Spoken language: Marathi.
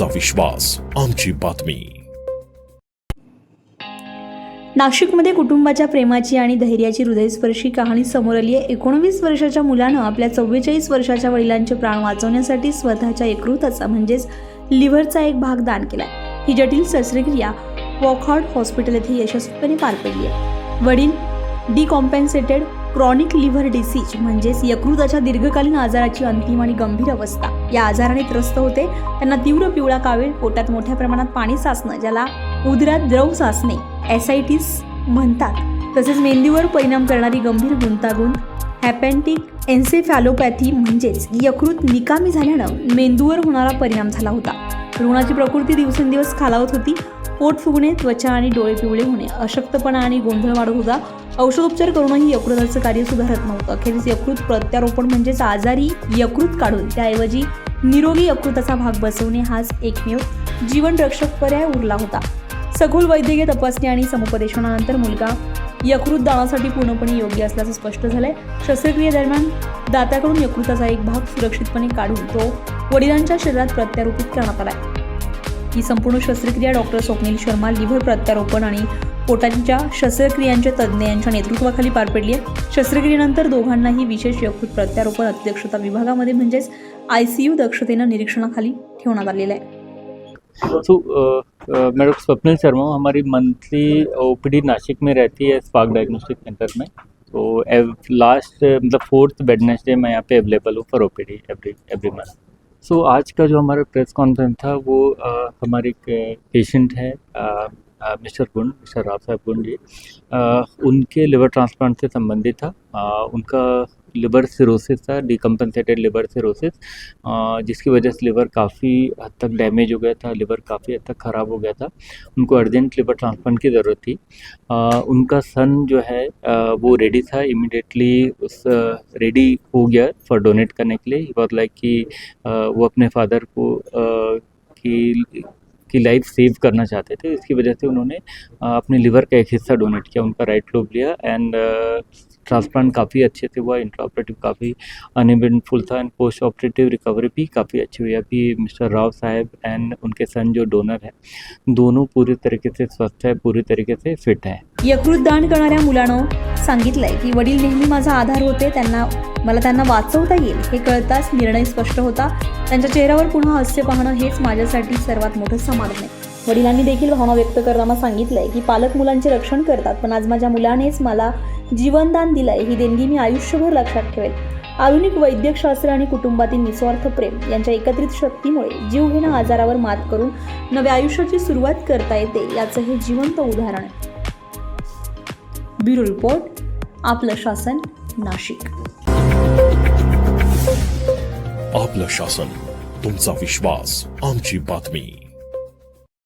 तुमचा विश्वास, आमची बातमी. नाशिकमध्ये कुटुंबाच्या प्रेमाची आणि धैर्याची हृदयस्पर्शी कहाणी समोर आली आहे. 19 वर्षाच्या मुलानं आपल्या 44 वर्षाच्या वडिलांचे प्राण वाचवण्यासाठी स्वतःच्या यकृताचा म्हणजेच लिव्हरचा एक भाग दान केला. ही जटिल शस्त्रक्रिया वॉकहार्ट हॉस्पिटल येथे यशस्वीपणे पार पडली आहे. वडील डिकॉम्पेन्सेटेड क्रॉनिक लिव्हर डिसीज म्हणजेच यकृताच्या दीर्घकालीन आजाराची अंतिम आणि गंभीर अवस्था या आजाराने त्रस्त होते. त्यांना तीव्र पिवळा कावीळ, पोटात मोठ्या प्रमाणात पाणी साचणं, ज्याला उदरात द्रव साचणे ॲसायटिस म्हणतात, तसेच मेंदूवर परिणाम करणारी गंभीर गुंतागुंत हॅपेटिक एन्सेफॅलोपॅथी म्हणजेच यकृत निकामी झाल्यानं मेंदूवर होणारा परिणाम झाला होता. रुग्णाची प्रकृती दिवसेंदिवस खालावत होती. पोट फुगणे, त्वचा आणि डोळे पिवळे होणे, अशक्तपणा आणि गोंधळ वाढत होता. औषधोपचार करूनही यकृताचं कार्य सुधारत नव्हतं. अखेरीस यकृत प्रत्यारोपण म्हणजेच आजारी यकृत काढून त्याऐवजी निरोगी यकृताचा भाग बसवणे हाच एकमेव जीवनरक्षक पर्याय उरला होता. सखोल वैद्यकीय तपासणी आणि समुपदेशनानंतर मुलगा यकृत दानासाठी पूर्णपणे योग्य असल्याचं स्पष्ट झालंय. शस्त्रक्रियेदरम्यान दात्याकडून यकृताचा एक भाग सुरक्षितपणे काढून तो वडिलांच्या शरीरात प्रत्यारोपित करण्यात आलाय. ही संपूर्ण शस्त्रक्रिया डॉक्टर स्वप्नील शर्मा, लिव्हर प्रत्यारोपण आणि पोटाच्या शस्त्रक्रियांचे तज्ज्ञ यांच्या नेतृत्वाखाली पार पडली आहे. शस्त्रक्रियेनंतर दोघांनाही विशेष यकृत प्रत्यारोपण अतिदक्षता विभागामध्ये म्हणजेच ICU दक्षतेनं निरीक्षणाखाली ठेवण्यात आलेलं आहे. मैं डॉक्टर स्वप्निल शर्मा हूँ. हमारी मंथली OPD नासिक में रहती है स्पार्क डायग्नोस्टिक सेंटर में. तो लास्ट मतलब 4th वेडनेसडे मैं यहाँ पे अवेलेबल हूँ for OPD every month. So आज का जो हमारा प्रेस कॉन्फ्रेंस था वो हमारे एक पेशेंट है मिस्टर राव साहब गुंड जी. उनके लिवर ट्रांसप्लांट से संबंधित था. उनका लिवर सिरोसिस था, डिकम्पनसेटेड लिवर सिरोसिस, जिसकी वजह से लिवर काफ़ी हद तक डैमेज हो गया था, लिवर काफ़ी हद तक ख़राब हो गया था. उनको अर्जेंट लिवर ट्रांसप्लांट की ज़रूरत थी. उनका सन जो है वो रेडी था, इमीडिएटली उस रेडी हो गया फॉर डोनेट करने के लिए. ही वॉज लाइक कि वो अपने फादर को की लाइफ सेव करना चाहते थे. इसकी वजह से उन्होंने अपने लिवर का एक हिस्सा डोनेट किया, उनका राइट लोब लिया. एंड ट्रांसप्लांट काफ़ी अच्छे से हुआ, इंट्रा ऑपरेटिव काफ़ी अनइवेंटफुल था एंड पोस्ट ऑपरेटिव रिकवरी भी काफ़ी अच्छी हुई. अभी मिस्टर राव साहब एंड उनके सन जो डोनर है दोनों पूरी तरीके से स्वस्थ है, पूरी तरीके से फिट है. यकृत दान करणाऱ्या मुलानं सांगितलंय की वडील नेहमी माझा आधार होते. मला त्यांना वाचवता येईल हे कळताच निर्णय स्पष्ट होता. त्यांच्या चेहऱ्यावर पुन्हा हास्य पाहणं हेच माझ्यासाठी सर्वात मोठं समाधान आहे. वडिलांनी देखील भावना व्यक्त करताना सांगितलंय की पालक मुलांचे रक्षण करतात, पण आज माझ्या मुलानेच मला जीवनदान दिलंय. ही देणगी मी आयुष्यभर लक्षात ठेवेल. आधुनिक वैद्यकशास्त्र आणि कुटुंबातील निस्वार्थ प्रेम यांच्या एकत्रित शक्तीमुळे जीवघेण्या आजारावर मात करून नव्या आयुष्याची सुरुवात करता येते, याचं हे जिवंत उदाहरण आहे. ब्युरो रिपोर्ट, आपलं शासन, नाशिक. आपलं शासन, तुमचा विश्वास, आमची बातमी.